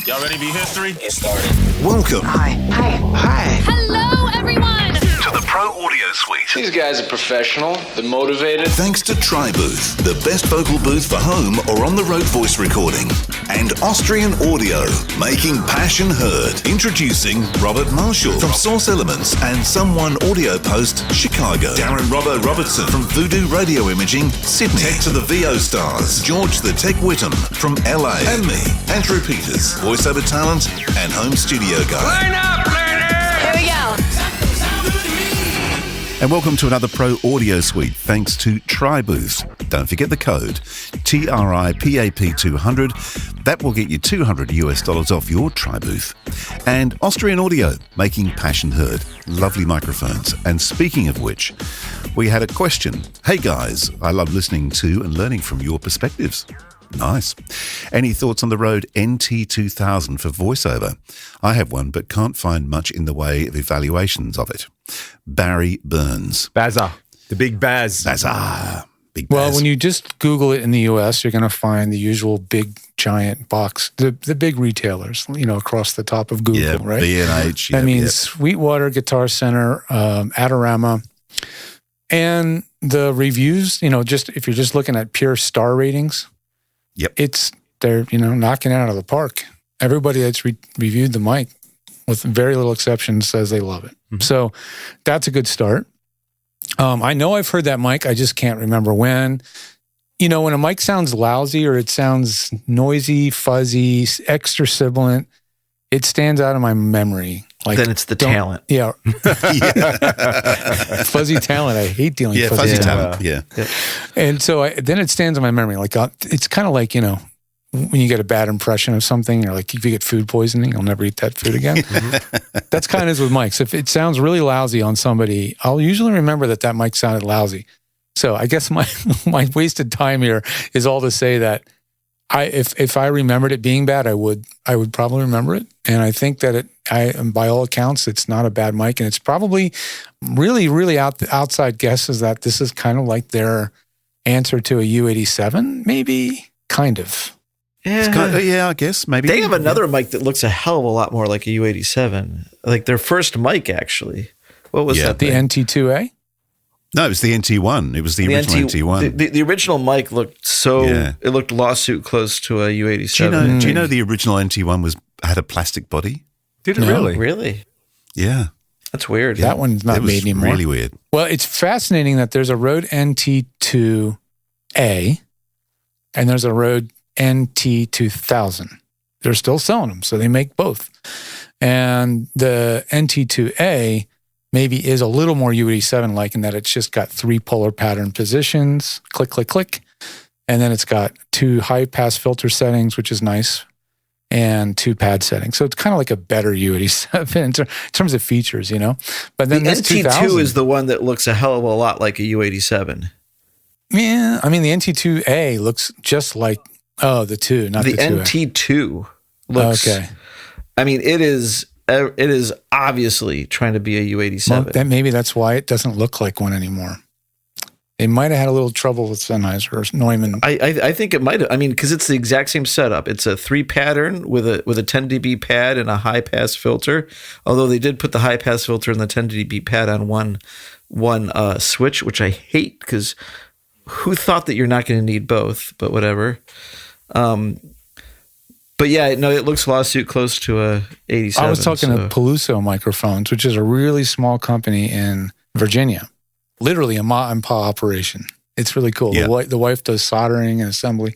Y'all ready to be history? Get started. Welcome. Hi. Hello, everyone. To the Pro Audio Suite. These guys are professional. They're motivated. Thanks to TriBooth, the best vocal booth for home or on the road voice recording. And Austrian Audio, making passion heard. Introducing Robert Marshall from Source Elements and Someone Audio Post, Chicago. Darren Robbo Robertson from Voodoo Radio Imaging, Sydney. Tech to the VO Stars, George the Tech Whittam from LA. And me, Andrew Peters, voiceover talent and home studio guy. Line up, learner! Here we go. And welcome to another Pro Audio Suite, thanks to TriBooth. Don't forget the code TRIPAP200. That will get you $200 off your TriBooth. And Austrian Audio, making passion heard. Lovely microphones. And speaking of which, we had a question. Hey guys, I love listening to and learning from your perspectives. Nice. Any thoughts on the Rode NT2000 for voiceover? I have one, but can't find much in the way of evaluations of it. Barry Burns. Bazza. The Big Bazza. Bazza. Big Well, Baz. when you just Google it in the U.S., you're going to find the usual big, giant box, the big retailers, across the top of Google, yeah, right? B&H. That means Sweetwater, Guitar Center, Adorama. And the reviews, just if you're just looking at pure star ratings, they're knocking it out of the park. Everybody that's reviewed the mic, with very little exception, says they love it. Mm-hmm. So that's a good start. I know I've heard that mic. I just can't remember when. When a mic sounds lousy or it sounds noisy, fuzzy, extra sibilant, it stands out of my memory. Then it's the talent. Yeah. Fuzzy talent. I hate dealing with fuzzy talent. Yeah. And so then it stands in my memory. Like it's kind of like, when you get a bad impression of something, you're like, if you get food poisoning, you'll never eat that food again. That's kind of is with mics. If it sounds really lousy on somebody, I'll usually remember that mic sounded lousy. So I guess my wasted time here is all to say that if I remembered it being bad, I would probably remember it. And I think that by all accounts, it's not a bad mic. And it's probably really, really outside guess is that this is kind of like their answer to a U87, maybe, kind of. Yeah, I guess, maybe. They have another mic that looks a hell of a lot more like a U87. Like their first mic, actually. What was that? The NT2A? No, it was the NT1. It was the original NT1. The original mic looked it looked lawsuit close to a U87. Do you know the original NT1 had a plastic body? Did it really? Really? Yeah. That's weird. That one's not made anymore. Really weird. Well, it's fascinating that there's a Rode NT2A and there's a Rode NT2000. They're still selling them, so they make both. And the NT2A maybe is a little more U87-like in that it's just got 3 polar pattern positions, click, click, click. And then it's got 2 high-pass filter settings, which is nice, and 2 pad settings. So it's kind of like a better U87 in terms of features, But then the this NT2 2000 is the one that looks a hell of a lot like a U87. Yeah, I mean, the NT2A looks just like, the 2, not the 2A. NT2 looks, okay. I mean, it is obviously trying to be a U87. Well, maybe that's why it doesn't look like one anymore. They might have had a little trouble with Sennheiser or Neumann. I think it might have. I mean, because it's the exact same setup. It's a 3 pattern with a 10 dB pad and a high pass filter. Although they did put the high pass filter and the 10 dB pad on one switch, which I hate because who thought that you're not going to need both? But whatever. But yeah, no, it looks lawsuit close to a 87. I was talking to Peluso Microphones, which is a really small company in Virginia. Literally a ma and pa operation. It's really cool. Yeah. The wife does soldering and assembly.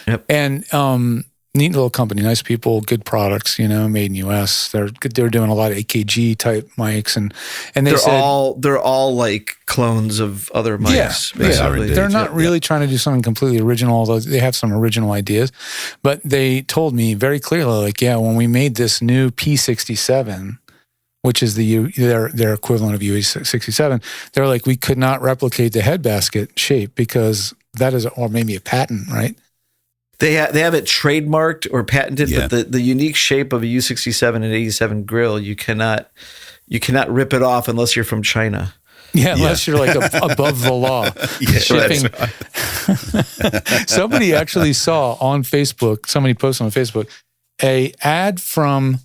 Yep. And neat little company, nice people, good products, made in US. They're doing a lot of AKG type mics and they're all like clones of other mics. Yeah, they're not really trying to do something completely original, although they have some original ideas. But they told me very clearly, like, when we made this new P67, which is their equivalent of U67, they're like, we could not replicate the head basket shape because that is, or maybe a patent, right? They have it trademarked or patented, but the unique shape of a U67 and 87 grill, you cannot rip it off unless you're from China. Yeah, unless you're like above the law. Shipping. Somebody actually saw on Facebook, somebody posted on Facebook, a ad from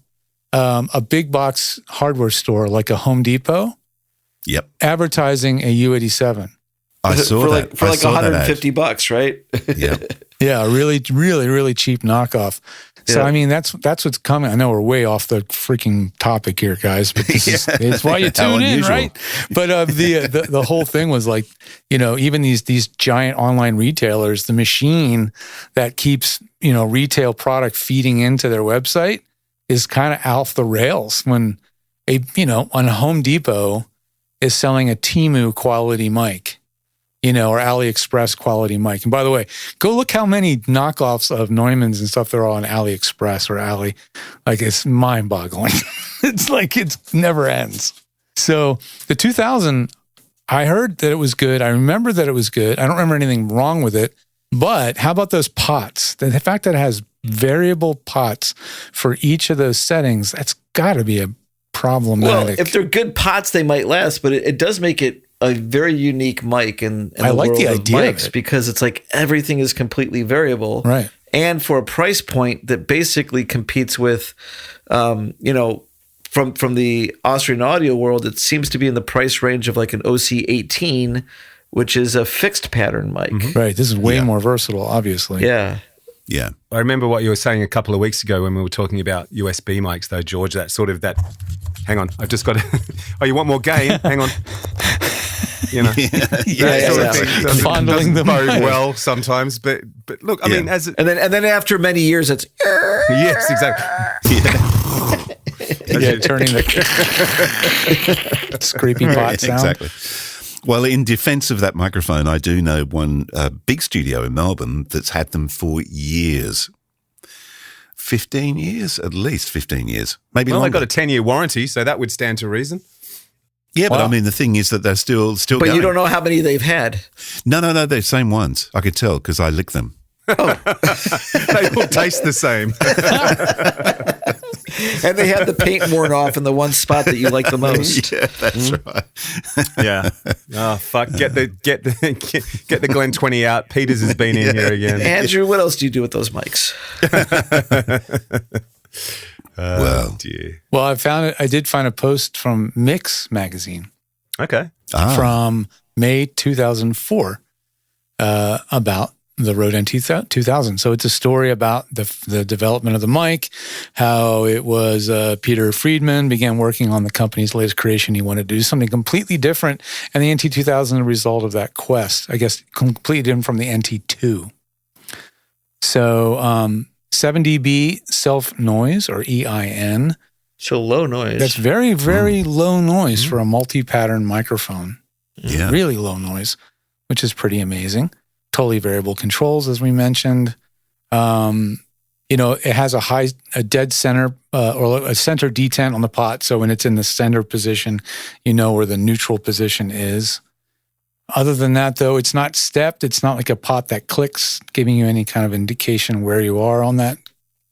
a big box hardware store like a Home Depot Yep. advertising a U87. I saw that. For I like saw that ad. $150, right? Yeah. Yeah, really, really, really cheap knockoff. So Yeah. I mean, that's what's coming. I know we're way off the freaking topic here, guys, but this is it's why you How tune in, unusual. right? But the whole thing was like, even these giant online retailers, the machine that keeps retail product feeding into their website is kind of off the rails when on Home Depot is selling a Temu quality mic. Or AliExpress quality mic. And by the way, go look how many knockoffs of Neumann's and stuff there are on AliExpress or Ali. Like, it's mind-boggling. It's like it never ends. So the 2000, I heard that it was good. I remember that it was good. I don't remember anything wrong with it. But how about those pots? The fact that it has variable pots for each of those settings, that's got to be a problematic. Well, if they're good pots, they might last, but it does make it a very unique mic in I the like world the of idea of mics it. because it's like everything is completely variable. Right. And for a price point that basically competes with, from the Austrian audio world, it seems to be in the price range of like an OC818, which is a fixed pattern mic. Right. This is way more versatile, obviously. Yeah. Yeah. I remember what you were saying a couple of weeks ago when we were talking about USB mics, though, George. Hang on, I've just got to. Oh, you want more gain? Hang on. That sort of thing doesn't Fondling the bode mic. well sometimes. But look, I mean, And then after many years, it's yes, exactly. Yeah, turning the scraping pot sound. Exactly. Well, in defense of that microphone, I do know one big studio in Melbourne that's had them for years. 15 years, at least 15 years, maybe Well, longer. I got a 10-year warranty, so that would stand to reason. Yeah, but Wow. I mean, the thing is that they're still but going. you don't know how many they've had. No, they're the same ones. I could tell because I lick them. They all taste the same. And they have the paint worn off in the one spot that you like the most. Yeah, that's right. Yeah. Oh fuck! Get the Glen 20 out. Peters has been in here again. Andrew, what else do you do with those mics? Well, Dear. Well, I did find a post from Mix magazine Okay. from May 2004 about the Rode NT2000. So it's a story about the development of the mic, how it was Peter Friedman began working on the company's latest creation. He wanted to do something completely different, and the NT2000 is a result of that quest. I guess completely different from the NT2. So 7 dB self noise, or EIN. So low noise. That's very, very low noise for a multi-pattern microphone. yeah. Really low noise, which is pretty amazing. Totally variable controls, as we mentioned. It has a dead center or a center detent on the pot. So when it's in the center position, you know where the neutral position is. Other than that, though, it's not stepped. It's not like a pot that clicks, giving you any kind of indication where you are on that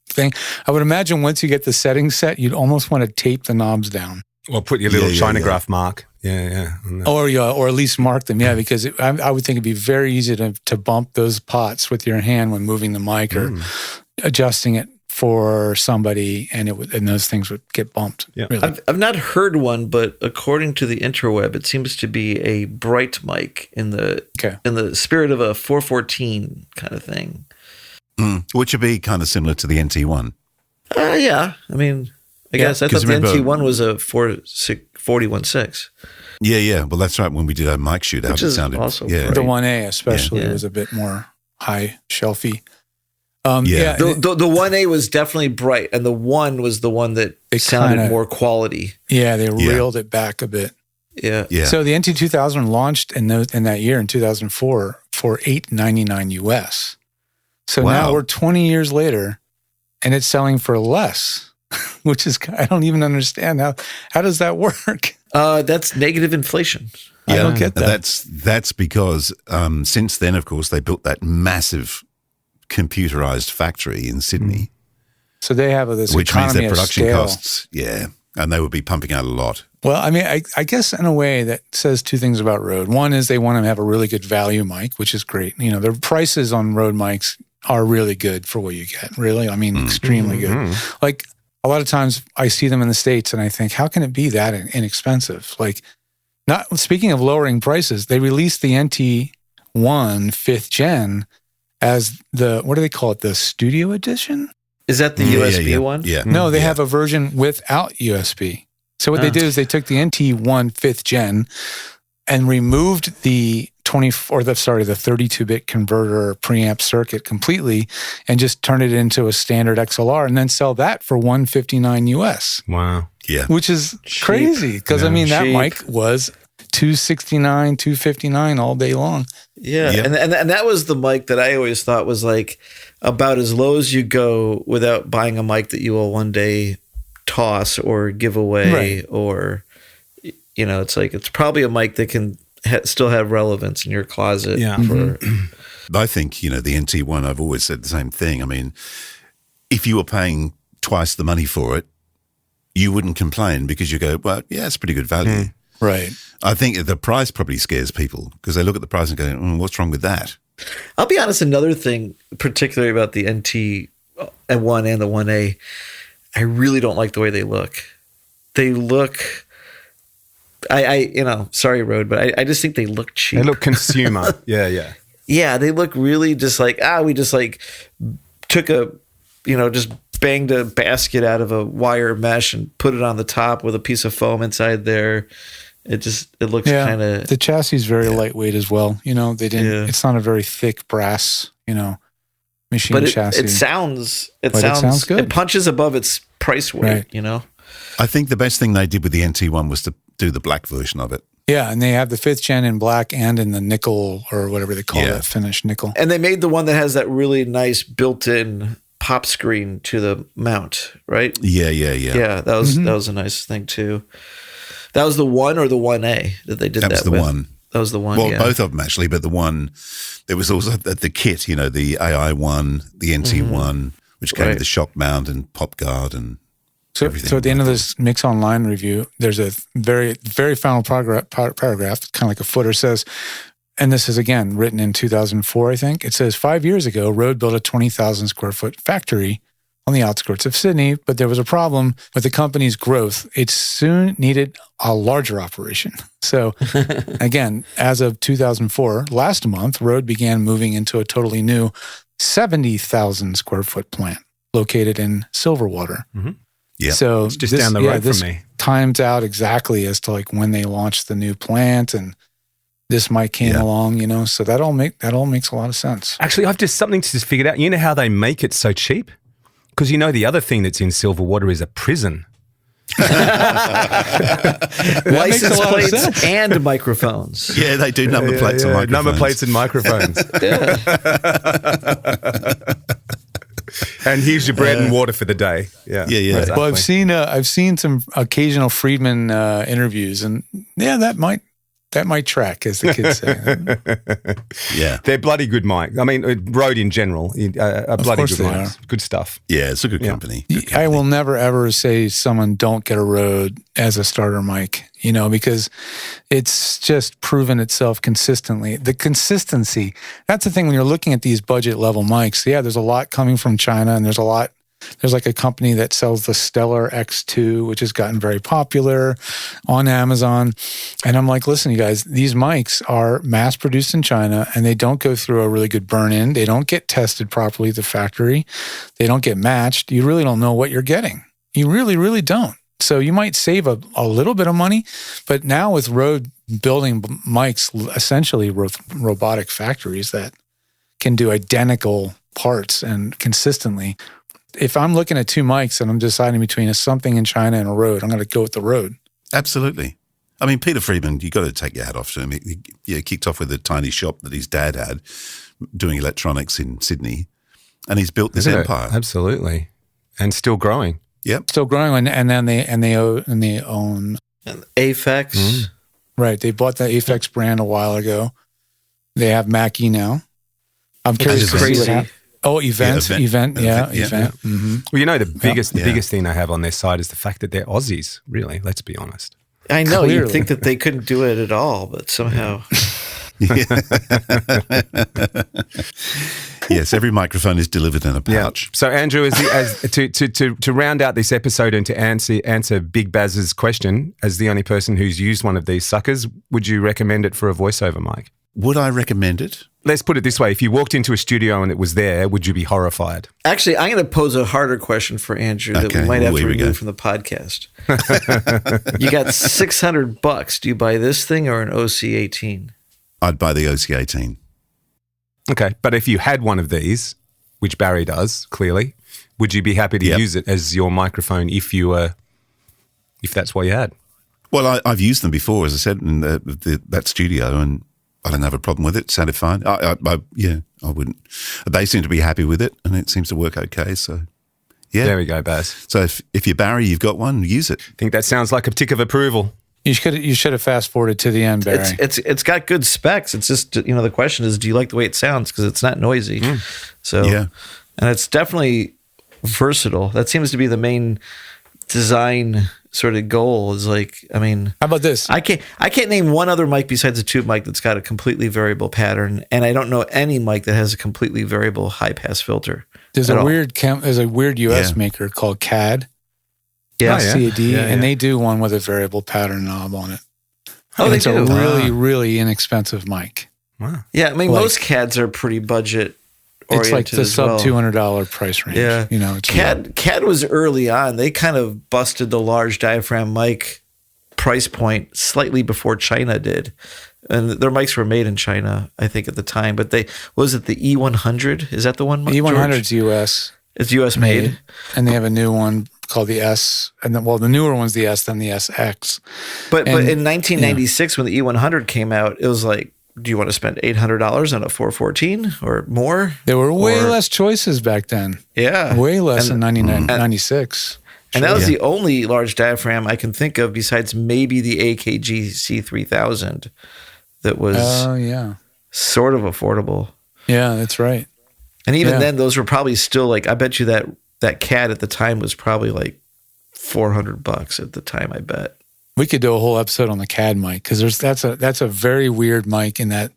thing. I would imagine once you get the settings set, you'd almost want to tape the knobs down. Well, put your little Yeah, Chinograph mark. Yeah. Or at least mark them, yeah, because I would think it'd be very easy to bump those pots with your hand when moving the mic or adjusting it for somebody, and those things would get bumped. Yeah. Really. I've not heard one, but according to the interweb, it seems to be a bright mic in the spirit of a 414 kind of thing. Which would be kind of similar to the NT1. Yeah. I mean, I guess I thought 'cause the remember- NT1 was a 416. Yeah. Well, that's right. When we did our mic shootout, Which it is sounded also yeah. great. The 1A especially Yeah. was a bit more high shelfy. Yeah. The 1A was definitely bright, and the 1 was the one that It sounded kinda- more quality. Yeah, they reeled it back a bit. Yeah. Yeah. So the NT2000 launched in that year in 2004 for $899 US. So Wow. now we're 20 years later, and it's selling for less, which is I don't even understand how does that work? That's negative inflation. I don't get that. That's because since then, of course, they built that massive computerized factory in Sydney, So they have this which means economy their of production scale. costs, and they would be pumping out a lot. Well, I mean, I guess in a way that says two things about Rode. One is they want to have a really good value mic, which is great. Their prices on Rode mics are really good for what you get. Really, I mean, extremely good. Like a lot of times, I see them in the States, and I think, how can it be that inexpensive? Like, not speaking of lowering prices, they released the NT1 5th Gen as what do they call it? The Studio Edition? Is that the USB one? Yeah. No, they have a version without USB. So what they did is they took the NT1 5th Gen and removed the 32-bit converter preamp circuit completely and just turned it into a standard XLR and then sell that for $159 US. Wow. Yeah. Which is crazy because that mic was $269, $259 all day long. Yeah. And that was the mic that I always thought was like about as low as you go without buying a mic that you will one day toss or give away or, it's like, it's probably a mic that can still have relevance in your closet. Yeah. I think, the NT1, I've always said the same thing. I mean, if you were paying twice the money for it, you wouldn't complain because you go, well, yeah, it's pretty good value. Right. I think the price probably scares people because they look at the price and go, what's wrong with that? I'll be honest, another thing, particularly about the NT1 and the 1A, I really don't like the way they look. They look... sorry, Rode, but I just think they look cheap. They look consumer. Yeah. Yeah, they look really just like, we just like took just banged a basket out of a wire mesh and put it on the top with a piece of foam inside there. It looks kind of... The chassis is very lightweight as well. They didn't, it's not a very thick brass, machine chassis. It sounds good. It punches above its price weight, I think the best thing they did with the NT1 was to do the black version of it. Yeah, and they have the 5th Gen in black and in the nickel or whatever they call it, finished nickel. And they made the one that has that really nice built-in pop screen to the mount, right? Yeah. Yeah, that was a nice thing too. That was the 1 or the 1A that they did that with? That was the 1. That was the 1, Well, both of them actually, but the one, there was also the kit, the AI1, the NT1, which came with the shock mount and pop guard and everything. So at the end of this Mix Online review, there's a very, very final paragraph, kind of like a footer, says, and this is again written in 2004, I think. It says, 5 years ago, Rode built a 20,000 square foot factory on the outskirts of Sydney, but there was a problem with the company's growth. It soon needed a larger operation. So again, as of 2004, last month, Rode began moving into a totally new 70,000 square foot plant located in Silverwater. Yeah. So it's just down the road from me. Timed out exactly as to like when they launched the new plant and this mic came along, so that all makes a lot of sense. Actually, I've just something to just figured out. You know how they make it so cheap? Because the other thing that's in Silverwater is a prison. License plates and microphones. Yeah, they do number plates and microphones. Number plates and microphones. And here's your bread and water for the day. Yeah. Exactly. Well, I've seen some occasional Friedman interviews, and that might track, as the kids say. Yeah, they're bloody good mic. I mean, Rode in general, a bloody good mic. Good stuff. Yeah, it's a good company. I will never ever say someone don't get a Rode as a starter mic, because it's just proven itself consistently. The consistency, that's the thing when you're looking at these budget level mics. Yeah, there's a lot coming from China, and there's like a company that sells the Stellar X2, which has gotten very popular on Amazon. And I'm like, listen, you guys, these mics are mass produced in China and they don't go through a really good burn-in. They don't get tested properly at the factory. They don't get matched. You really don't know what you're getting. You really, really don't. So you might save a little bit of money, but now with Rode building mics, essentially robotic factories that can do identical parts and consistently, if I'm looking at two mics and I'm deciding between something in China and a Rode, I'm going to go with the Rode. Absolutely. I mean, Peter Friedman, you got to take your hat off to him. He kicked off with a tiny shop that his dad had doing electronics in Sydney, and he's built this empire. Absolutely, and still growing. Yep, still growing, and then they own Aphex. Right, they bought the Aphex brand a while ago. They have Mackie now. I'm curious to see what happens. Oh, event. Mm-hmm. Well, the biggest thing they have on their side is the fact that they're Aussies, really, let's be honest. I know, you'd think that they couldn't do it at all, but somehow. Yes, every microphone is delivered in a pouch. So Andrew, to round out this episode and to answer Big Bazza's question, as the only person who's used one of these suckers, would you recommend it for a voiceover mic? Would I recommend it? Let's put it this way. If you walked into a studio and it was there, would you be horrified? Actually, I'm going to pose a harder question for Andrew that we might have to remove from the podcast. You got $600. Do you buy this thing or an OC18? I'd buy the OC18. Okay, but if you had one of these, which Barry does, clearly, would you be happy to use it as your microphone if that's what you had? Well, I've used them before, as I said, in that studio, and I don't have a problem with it. It sounded fine. I wouldn't. They seem to be happy with it, and it seems to work okay, so yeah. There we go, Baz. So if you're Barry, you've got one, use it. I think that sounds like a tick of approval. You should have fast forwarded to the end, Barry. It's got good specs. It's just, the question is, do you like the way it sounds? Because it's not noisy. So yeah. And it's definitely versatile. That seems to be the main design sort of goal. Is like, how about this? I can't name one other mic besides a tube mic that's got a completely variable pattern, and I don't know any mic that has a completely variable high pass filter. There's a weird US maker called CAD. Yeah, CAD, and they do one with a variable pattern knob on it. Oh, and they it's do. a really, really inexpensive mic. Wow. Yeah, I mean, most CADs are pretty budget oriented. It's like the as sub well. $200 price range. Yeah, it's CAD was early on. They kind of busted the large diaphragm mic price point slightly before China did, and their mics were made in China, I think, at the time. But was it the E100? Is that the one? E100 is US. It's US made, and they have a new one called the S, and then the newer one's the S, then the SX. But in 1996, when the E100 came out, it was like, do you want to spend $800 on a 414 or more? There were way less choices back then. Yeah, way less than 96. And that was the only large diaphragm I can think of, besides maybe the AKG C3000, that was sort of affordable. Yeah, that's right. And even then, those were probably still like, I bet you that CAD at the time was probably like $400 at the time, I bet. We could do a whole episode on the CAD mic, because that's a very weird mic in that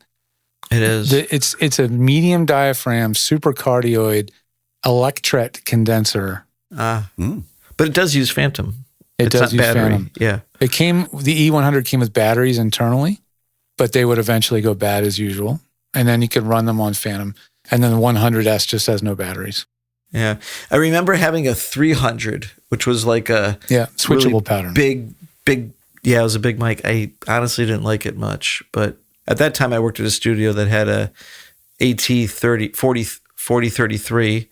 it is. It's a medium diaphragm, super cardioid, electret condenser. But it does use phantom. It does use battery. phantom. Yeah. The E100 came with batteries internally, but they would eventually go bad as usual. And then you could run them on phantom. And then the 100S just has no batteries. Yeah. I remember having a 300, which was like a switchable really pattern. Big, it was a big mic. I honestly didn't like it much. But at that time, I worked at a studio that had a AT4033,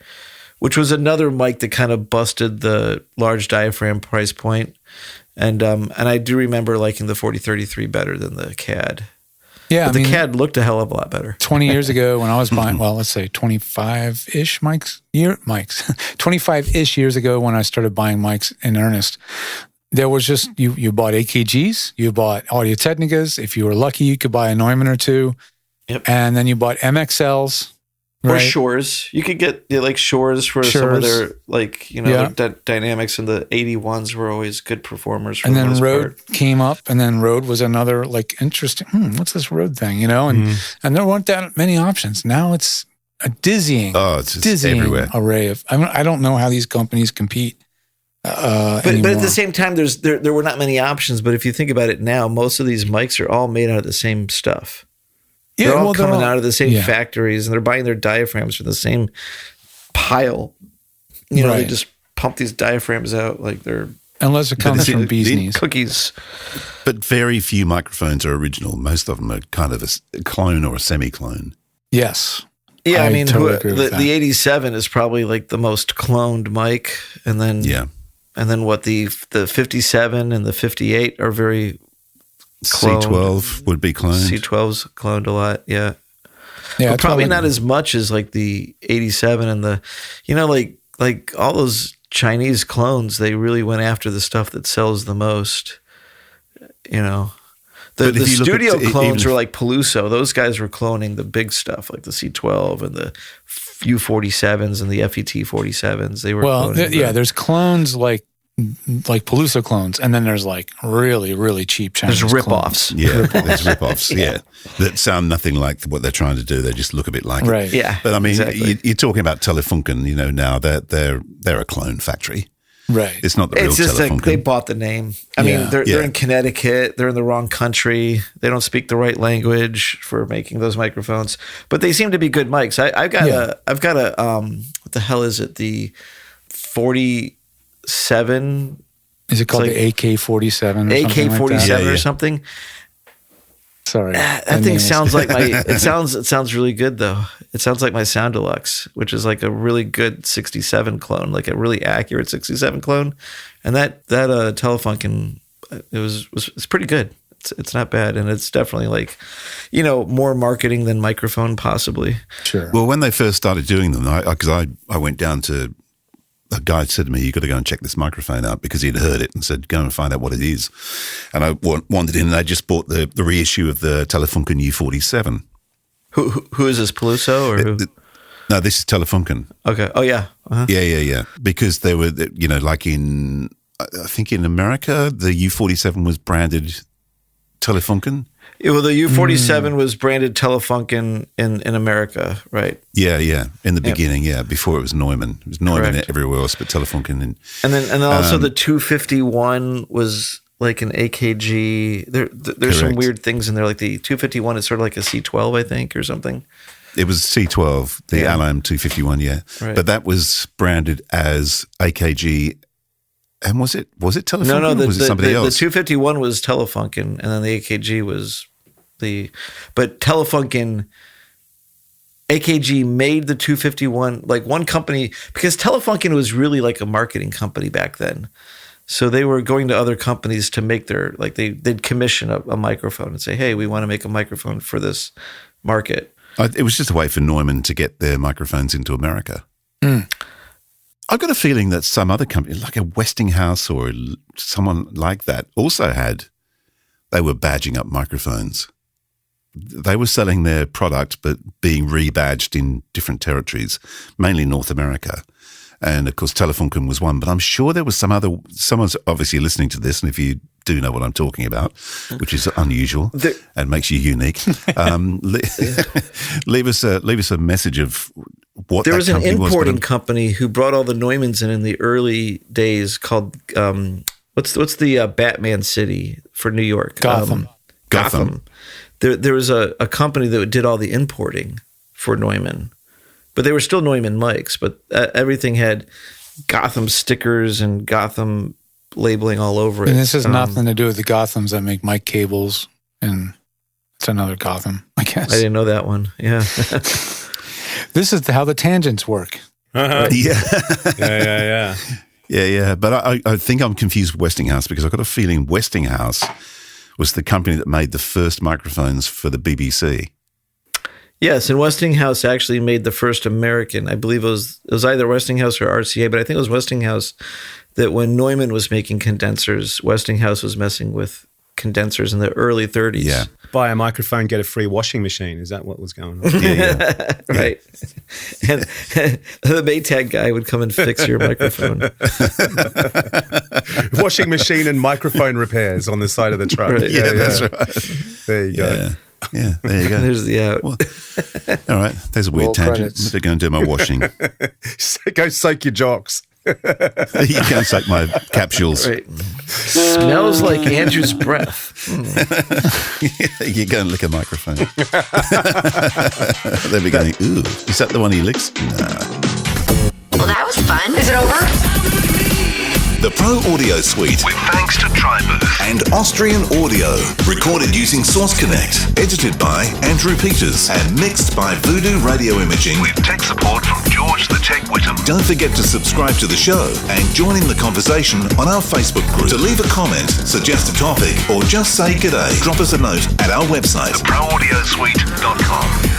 which was another mic that kind of busted the large diaphragm price point. And I do remember liking the 4033 better than the CAD. Yeah, but the CAD looked a hell of a lot better. 20 years ago when I was buying, let's say 25-ish 25-ish years ago when I started buying mics in earnest, there was just, you bought AKGs, you bought Audio Technicas. If you were lucky, you could buy a Neumann or two. Yep. And then you bought MXLs. Or Shores. You could get like Shores for some of their their dynamics, and the 81s were always good performers for and the then most Rode part. came up, and then Rode was another like interesting, what's this Rode thing, and there weren't that many options. Now it's a dizzying everywhere. array of, I don't know how these companies compete. But at the same time, there were not many options. But if you think about it now, most of these mics are all made out of the same stuff. Yeah, they're all coming out of the same factories, and they're buying their diaphragms from the same pile. They just pump these diaphragms out like they're... Unless it comes from bee's knees. Cookies. But very few microphones are original. Most of them are kind of a clone or a semi-clone. Yes. Yeah, I mean, totally agree with the 87 is probably like the most cloned mic, and then what the 57 and the 58 are very... cloned. C12 would be cloned. C12's cloned a lot, yeah. But probably not as much as like the 87 and the, like all those Chinese clones, they really went after the stuff that sells the most, The studio clones were like Peluso. Those guys were cloning the big stuff, like the C12 and the U47s and the FET 47s. They were cloning there's clones like like Palooza clones, and then there's like really, really cheap Chinese There's rip-offs. clones. Yeah, there's rip-offs, yeah. That sound nothing like what they're trying to do. They just look a bit like it. Right. Yeah. But I mean, exactly. you're talking about Telefunken, now they're a clone factory. Right. It's not the real It's just Telefunken. like they bought the name. I mean, they're in Connecticut. They're in the wrong country. They don't speak the right language for making those microphones. But they seem to be good mics. I've got a what the hell is it? The 47. Is it called the AK-47? AK-47 or something? Sorry, that thing sounds like it sounds really good though. It sounds like my Sound Deluxe, which is like a really good 67 clone, like a really accurate 67 clone. And that Telefunken, it's pretty good. It's not bad, and it's definitely like, more marketing than microphone possibly. Sure. Well, when they first started doing them, because I went down to, a guy said to me, "You got to go and check this microphone out," because he'd heard it and said, "Go and find out what it is." And I wandered in, and I just bought the reissue of the Telefunken U47. Who is this, Palooza or who? No, this is Telefunken. Okay. Oh yeah. Uh-huh. Yeah. Because they were, like I think in America, the U47 was branded Telefunken. Well, the U47 was branded Telefunken in America, right? Yeah. In the beginning, before it was Neumann. It was Neumann everywhere else, but Telefunken. And then also the 251 was like an AKG. There's some weird things in there. Like the 251 is sort of like a C12, I think, or something. It was C12, the Alam 251, right. But that was branded as AKG. And was it Telefunken? No, or was it somebody else? The 251 was Telefunken, and then the AKG was but Telefunken, AKG made the 251, like one company, because Telefunken was really like a marketing company back then. So they were going to other companies to make their, like they'd commission a microphone and say, hey, we want to make a microphone for this market. It was just a way for Neumann to get their microphones into America. I've got a feeling that some other company, like a Westinghouse or someone like that, also they were badging up microphones. They were selling their product, but being rebadged in different territories, mainly North America. And of course, Telefunken was one, but I'm sure there was someone's obviously listening to this. And if you do know what I'm talking about, which is unusual and makes you unique, leave us a message of what there was an importing was. company who brought all the Neumanns in the early days called, what's the Batman city for New York? Gotham. Gotham. There was a company that did all the importing for Neumann, but they were still Neumann mics, but everything had Gotham stickers and Gotham labeling all over it. And this has nothing to do with the Gothams that make mic cables, and it's another Gotham, I guess. I didn't know that one. Yeah. This is how the tangents work. Uh-huh. Yeah. But I think I'm confused with Westinghouse, because I've got a feeling Westinghouse was the company that made the first microphones for the BBC. Yes, and Westinghouse actually made the first American. I believe it was either Westinghouse or RCA, but I think it was Westinghouse that when Neumann was making condensers, Westinghouse was messing with condensers in the early 30s. Yeah. Buy a microphone, get a free washing machine. Is that what was going on? Yeah. Right. And the Maytag guy would come and fix your microphone. Washing machine and microphone repairs on the side of the truck. Right. Yeah, that's right. There you go. Yeah, there you go. There's the out. Well, all right, there's a weird Roll tangent. credits. They're going to do my washing. Go soak your jocks. You can't soak my capsules. Right. Smells like Andrew's breath. You go and lick a microphone. They'll be going, ooh, is that the one he licks? No. Well, that was fun. Is it over? The Pro Audio Suite, with thanks to TriBooth and Austrian Audio. Recorded using Source Connect. Edited by Andrew Peters and mixed by Voodoo Radio Imaging, with tech support from George the Tech Whittam. Don't forget to subscribe to the show and join in the conversation on our Facebook group. To leave a comment, suggest a topic, or just say g'day, drop us a note at our website, theproaudiosuite.com.